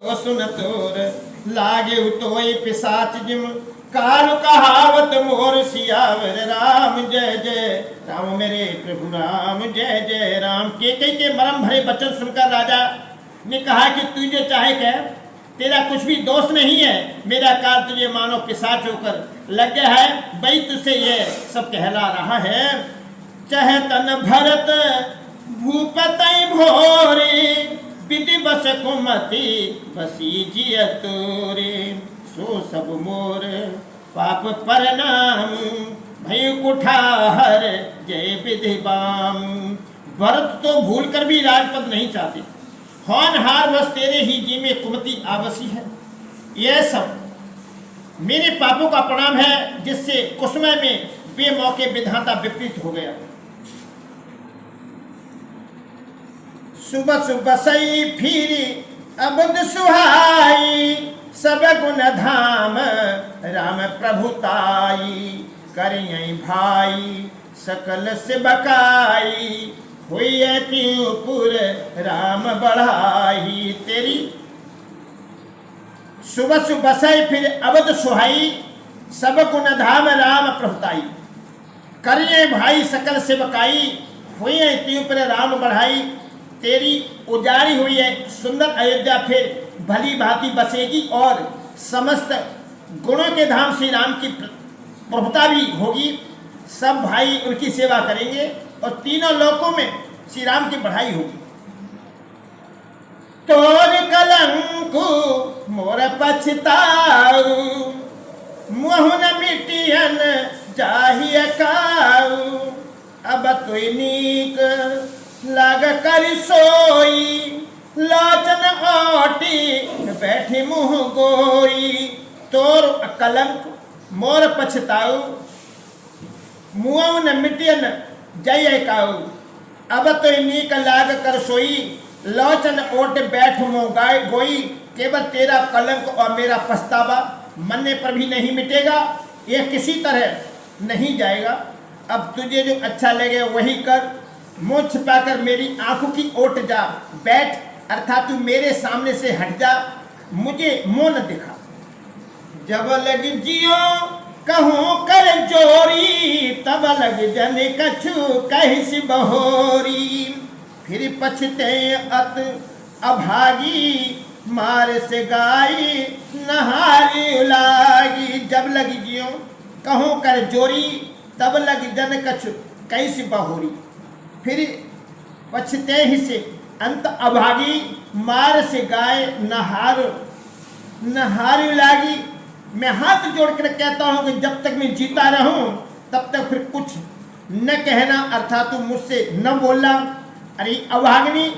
सुन तोर लागे उतोई पिसाच जिम काल कहावत मोर सियावर राम जय जय राम मेरे प्रभु राम जय जय राम। के मरम भरे वचन सुनकर राजा ने कहा कि तू जो चाहे कह, तेरा कुछ भी दोष नहीं है, मेरा काल तुझे मानो पिशाच होकर लग गया है, भाई तुझसे ये सब कहला रहा है। चाहे तन भरत भूपतई भोरे विधि बस कुमति बसी जिय तोरे सो सब मोर पाप परनाम भय कुठार जय विधि बाम। भरत तो भूल कर भी राजपद नहीं चाहते, होनहार बस तेरे ही जी में कुमति आवसी है। यह सब मेरे पापों का परिणाम है, जिससे कुसमय में बेमौके विधाता विपरीत हो गया। सुबह सुबह सही फिरी अबद सुहाई सब गुण धाम राम प्रभुताई करियई भाई सकल से बकाई हुई त्योपुर राम बढ़ाई। तेरी सुबह सुबह सही फिर अबद सुहाई सब गुण धाम राम प्रभुताई करिए भाई सकल से बकाई हुई त्योपुर राम बढ़ाई। तेरी उजाड़ी हुई है सुंदर अयोध्या फिर भली भांति बसेगी और समस्त गुणों के धाम श्री राम की प्रभुता भी होगी। सब भाई उनकी सेवा करेंगे और तीनों लोकों में श्री राम की बढ़ाई होगी। तोर कलंकु मोर पछताऊ मुहुन मिटियन चाहिए काऊ अब तुई नीक लाग कर सोई लाचन ओटी बैठी मुँह गोई। तोर कलंक मोर पछताऊ मुँह न मिटियन जय काऊ अब तो नीक लाग कर सोई लोचन ओट बैठ मुँह गाय गोई। केवल तेरा कलंक और मेरा पछतावा मरने पर भी नहीं मिटेगा, यह किसी तरह नहीं जाएगा। अब तुझे जो अच्छा लगे वही कर, मुँह छिपाकर मेरी आंखों की ओट जा बैठ, अर्थात तू मेरे सामने से हट जा, मुझे मुँह न दिखा। जब लग जियो कहूँ कर जोरी तब लग जन कछु कहिस बहोरी फिर पछते अत अभागी मार से गाई नहारी लागी। जब लग जियो कहूँ कर जोरी तब लग जन कछु कहिस बहोरी फिर पछते ही से अंत अभागी मार से गाय नहार लागी। मैं हाथ जोड़कर कहता हूं कि जब तक मैं जीता रहूं तब तक फिर कुछ न कहना, अर्थात तू मुझसे न बोलना। अरे अभागिनी,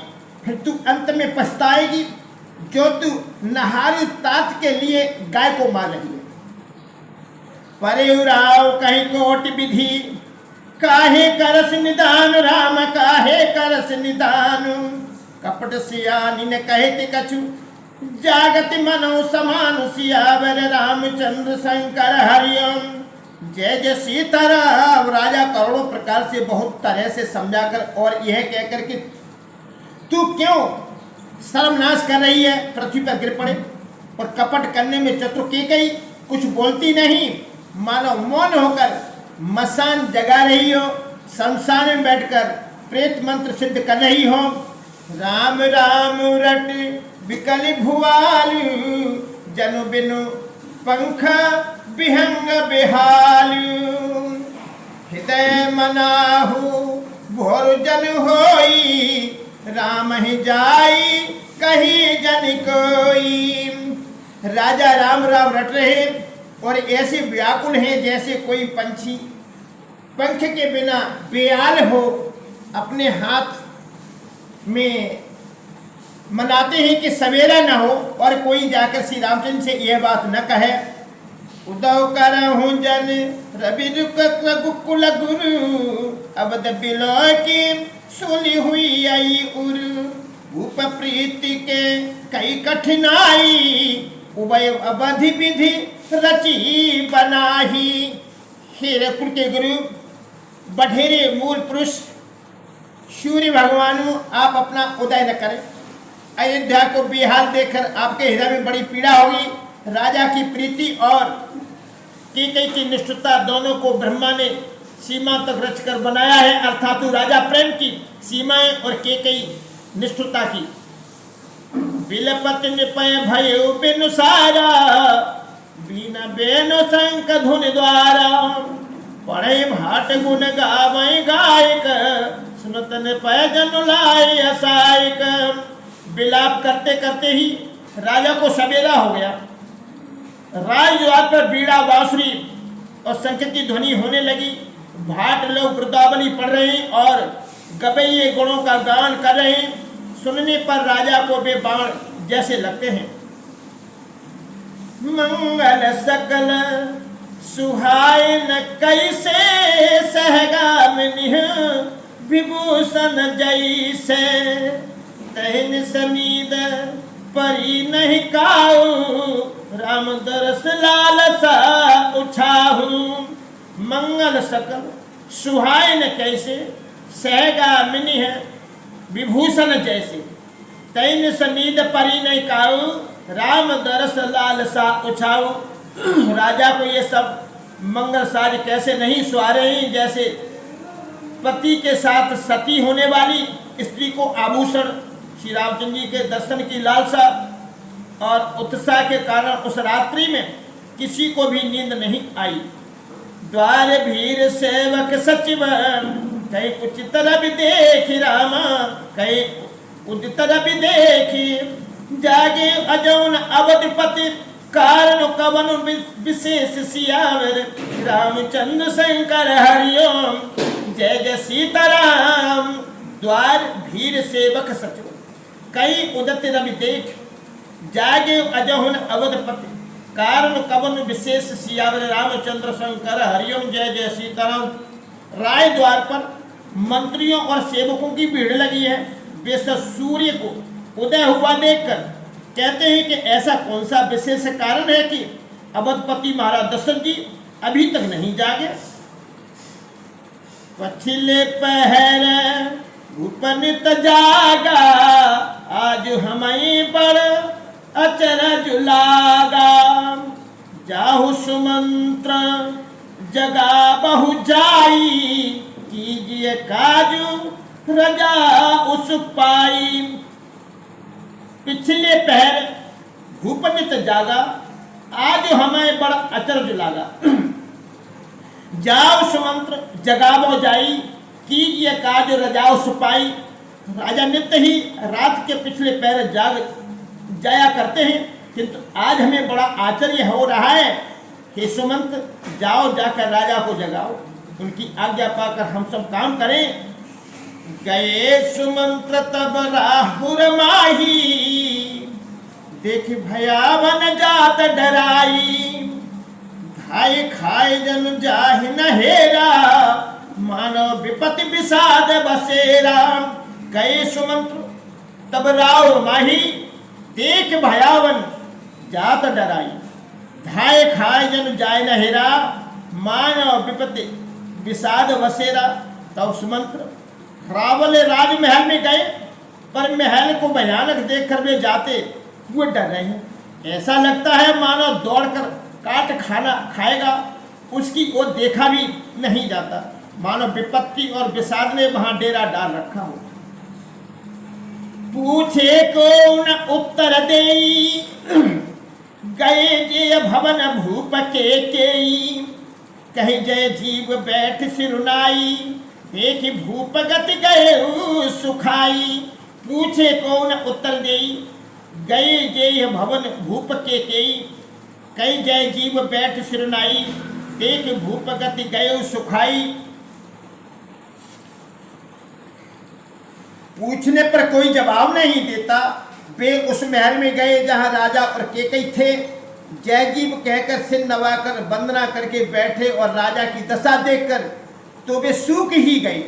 फिर तू अंत में पछताएगी जो तू नहारी तात के लिए गाय को मार रही है। परिउराव कहीं कोट विधि काहे करस निदान राम काहे करस निदान। कपट सियानी ने कहते कछु जागत मनो समान सियावर रामचंद्र शंकर हरिओम। जय जय सीताराम। राजा करोड़ों प्रकार से बहुत तरह से समझाकर और यह कहकर कि तू क्यों सर्वनाश कर रही है, पृथ्वी पर गिर पड़े। और कपट करने में चतुर कैकेयी कुछ बोलती नहीं, मानो मौन होकर मसान जगा रही हो, शमशान में बैठकर प्रेत मंत्र सिद्ध कर रही हो। राम राम रट विकल भुआलु जनु बिनु पंख विहंग बिहालु हृदय मनाहु भोर जन होई राम ही जाई कहीं जन कोई। राजा राम राम रट रहे और ऐसे व्याकुल हैं जैसे कोई पंछी पंख के बिना बेहाल हो, अपने हाथ में मनाते हैं कि सवेरा न हो और कोई जाकर श्री रामचंद्र से यह बात न कहे। उदव करहूँ जन रवि गुकुल गुरु अवध बिलो की सुनी हुई आई उर उप प्रीति के कई कठिनाई उभय अवधि विधि रची बनाही। हीरकुल के गुरु बढेरे मूल पुरुष सूर्य भगवान आप अपना उदय न करें, अयोध्या को बेहाल देखकर आपके हृदय में बड़ी पीड़ा होगी। राजा की प्रीति और कैकेयी की निष्ठुरता दोनों को ब्रह्मा ने सीमा तक रचकर बनाया है, अर्थात राजा प्रेम की सीमाएं और कैकेयी निष्ठुरता की। बिलपत निपय भयो बिनु सारा, बीना बेनो शंख धुन द्वारा, पढ़े भाट गुण गावै गायक, सुनत निपय जन लाए असायक। विलाप करते करते ही राजा को सवेरा हो गया। राजद्वार पर बीड़ा बांसुरी और शंख की ध्वनि होने लगी। भाट लोग वृंदावनी पढ़ रहे हैं और गवैये गुणों का गान कर रहे हैं। सुनने पर राजा को वे बाण जैसे लगते हैं। मंगल सकल सुहाय न कैसे, सहगामिनी विभूषण जैसे, तहन समीद परी नहीं काऊ, राम दरस लालसा उछाहू। मंगल सकल सुहाय न कैसे, सहगामिनी है विभूषण जैसे, तैन समीद परी नहीं काऊ, राम दरस लालसा उछाऊ। राजा को ये सब मंगल साज कैसे नहीं सुहा रहे हैं, जैसे पति के साथ सती होने वाली स्त्री को आभूषण। श्री रामचंद्र जी के दर्शन की लालसा और उत्साह के कारण उस रात्रि में किसी को भी नींद नहीं आई। द्वार भीर सेवक सचिव, कहीं उचित रवि देखी रामा, कहीं उदित रवि देखी, जागे अजौन अवधिपति, कारण कवन विशेष सियावर, रामचंद्र शंकर हरिओम, जय जय सीताराम। द्वार भीर सेवक सचिव, कई उदित रवि देख, जागे अजहुन अवधपति, कारण कवन विशेष सियावर, रामचंद्र शंकर हरिओम, जय जय सीताराम। राय द्वार पर मंत्रियों और सेवकों की भीड़ लगी है। वे सब सूर्य को उदय हुआ देखकर कहते हैं कि ऐसा कौन सा विशेष कारण है कि अवधपति महाराज दशरथ जी अभी तक नहीं जागे। पछिले पहर उपनित जागा, आज हमें बड़ अचरज लागा, जाहु सुमंत्र जगा बहु जाई, कीजिए काजू रजा उस पाई। पिछले पहर भूपनित जागा, आज हमें बड़ा अचरज लागा, जाओ सुमंत्र जगावो जाई, कीजिए काज रजाओ सुपाई। राजा नित्य ही रात के पिछले पहर जाग जाया करते हैं, किंतु आज हमें बड़ा आश्चर्य हो रहा है। हे सुमंत्र, जाओ जाकर राजा को जगाओ, उनकी आज्ञा पाकर हम सब काम करें। गए सुमंत्र तब राहुर माही, देख भयावन जात डराई, खाए खाए जन जाहि न हेरा, मानव विपति विषाद बसेरा। गए सुमंत्र तब राहुर माही, देख भयावन जात डराई, धाय खाए जन जाय न हेरा, मानव विपति विषाद बसेरा। तब सुमंत्र रावल राजमहल में गए, पर महल को भयानक देखकर वे जाते हुए डर रहे हैं। ऐसा लगता है मानो दौड़कर काट खाना खाएगा, उसकी ओर देखा भी नहीं जाता, मानो विपत्ति और विषाद ने वहां डेरा डाल रखा हो। पूछे कौन उत्तर देई, गए जे भवन भूप केकेयी, कहीं जय जीव बैठ सिरुनाई, देखी भूप गति गए सुखाई। पूछे कौन उत्तर देई, गए जे भवन भूप केकेयी, कहीं जय जीव बैठ सिरुनाई, देख भूप गति गए सुखाई। पूछने पर कोई जवाब नहीं देता। वे उस महल में गए जहां राजा और केकई थे। जयजीव कहकर सिर नवाकर वंदना करके बैठे और राजा की दशा देखकर तो वे सूख ही गए।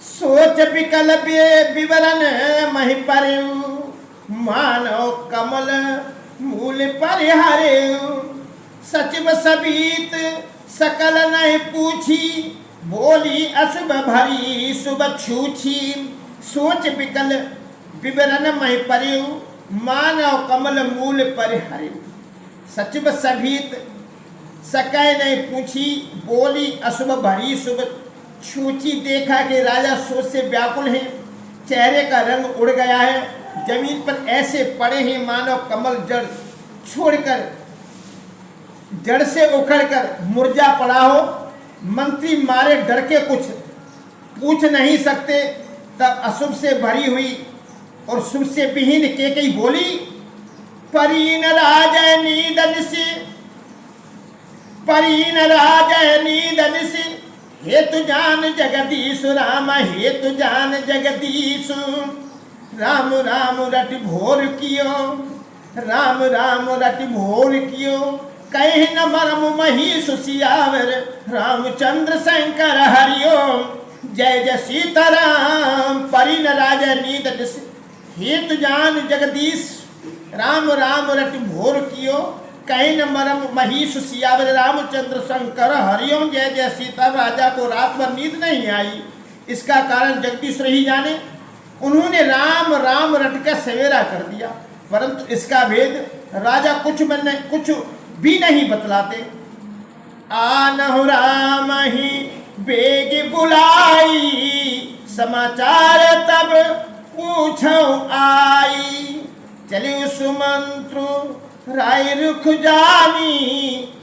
सोच विकल विवरण महि परयु, मानव कमल मूल पर हरयु। सचिव सबीत सकल नहीं पूछी, बोली अशुभ भरी शुभ छूछी। सोच विकल विवरण मही परियु मानव कमल मूल परिहरियु। सचिव सभीत सकै नहीं पूछी, बोली अशुभ भरी शुभ छूची। देखा कि राजा सोच से व्याकुल हैं, चेहरे का रंग उड़ गया है, जमीन पर ऐसे पड़े हैं मानो कमल जड़ छोड़कर, जड़ से उखड़कर मुरझा पड़ा हो। मंत्री मारे डर के कुछ पूछ नहीं सकते। तब अशुभ से भरी हुई और शुभ से विहीन केकई बोली, परीन राजय नीदन से, परीन राजय नीदन से, हे तु जान जगदीश राम, हे तु जान जगदीश। राम राम रट भोर कियो, राम राम रट भोर कियो। कहे न मरम मही सुसियावर, रामचंद्र शंकर हरिओम। जय जय सीताराम। परीन राजय नीदन से, हे तु जान जगदीश, राम राम रट भोर कियो। कहीं न मरम महीश सियावर, रामचंद्र शंकर हरिओम। जय जय सीता। राजा को रात भर नींद नहीं आई, इसका कारण जगदीश ही जाने। उन्होंने राम राम रट कर सवेरा कर दिया, परंतु इसका भेद राजा कुछ भी नहीं बतलाते। आनहु राम ही बेग बुलाई, समाचार तब पूछो आई। चले सुमंत्रु राय रुख जानी,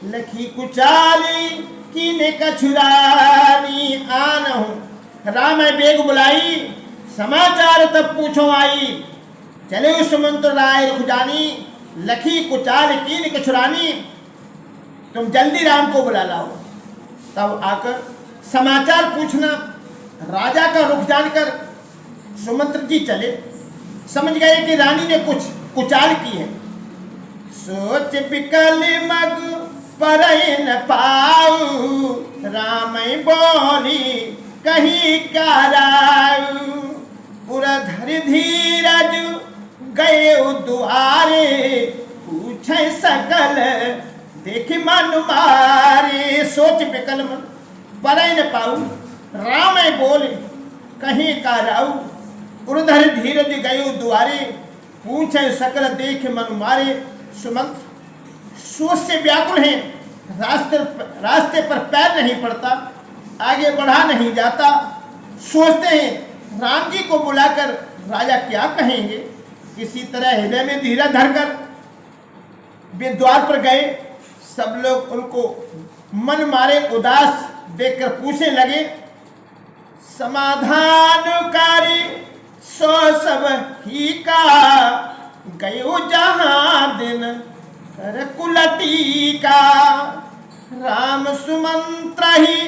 लखी कुचाली कीने कछुरानी। आनहु राम बेग बुलाई, समाचार तब पूछो आई। चले सुमंत्र राय रुख जानी, लखी कुचाल कीन कछुरानी। तुम जल्दी राम को बुला लाओ। तब आकर समाचार पूछना। राजा का रुख जानकर सुमंत्र जी चले, समझ गए कि रानी ने कुछ कुचाल की है। सोच बिकल मग पर न पाऊ, राम बोली कहीं कराऊ। पुरधर धीरज गए दुआरे, पूछे सकल देख मन मारे। सोच बिकल मन पर न पाऊ, राम बोले कहीं कराऊ। पुरधर धीरज गए द्वारे, पूछे सकल देख मन मारे। सुमंत्र सोच से व्याकुल हैं, रास्ते पर पैर नहीं पड़ता, आगे बढ़ा नहीं जाता। सोचते हैं राम जी को बुलाकर राजा क्या कहेंगे। किसी तरह हृदय में धीरज धरकर वे द्वार पर गए। सब लोग उनको मन मारे उदास देखकर पूछने लगे, समाधानकारी सो सब ही का, गयो जहां दिन कर कुलटी का। राम सुमंत्र ही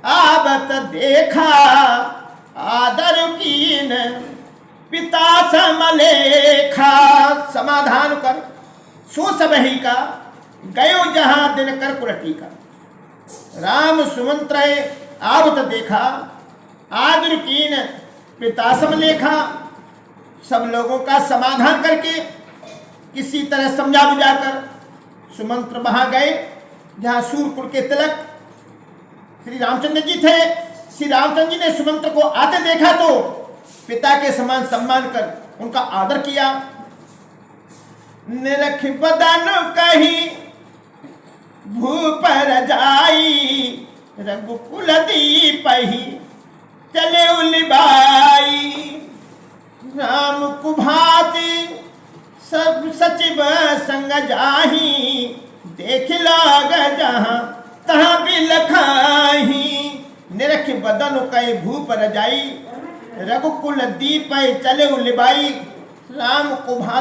आवत देखा, आदर कीन पिता समलेखा। समाधान कर सो सब ही का, गयो जहां दिन कर कुलटी का। राम सुमंत्र आवत देखा, आदर कीन पिता समलेखा। सब लोगों का समाधान करके किसी तरह समझा बुझाकर सुमंत्र वहां गए जहां सूरपुर के तिलक श्री रामचंद्र जी थे। श्री रामचंद्र जी ने सुमंत्र को आते देखा तो पिता के समान सम्मान कर उनका आदर किया। निरख बदन कहीं भूपर जाई, रघुकुल दीप ही चले उलिबाई। राम कुभाती सब सचिव संग जाही, देख लाग जहां तहां बिलखाही। निरख बदन कई भूप रजाई, रघुकुल दीप चले उलिबाई। राम कुभाती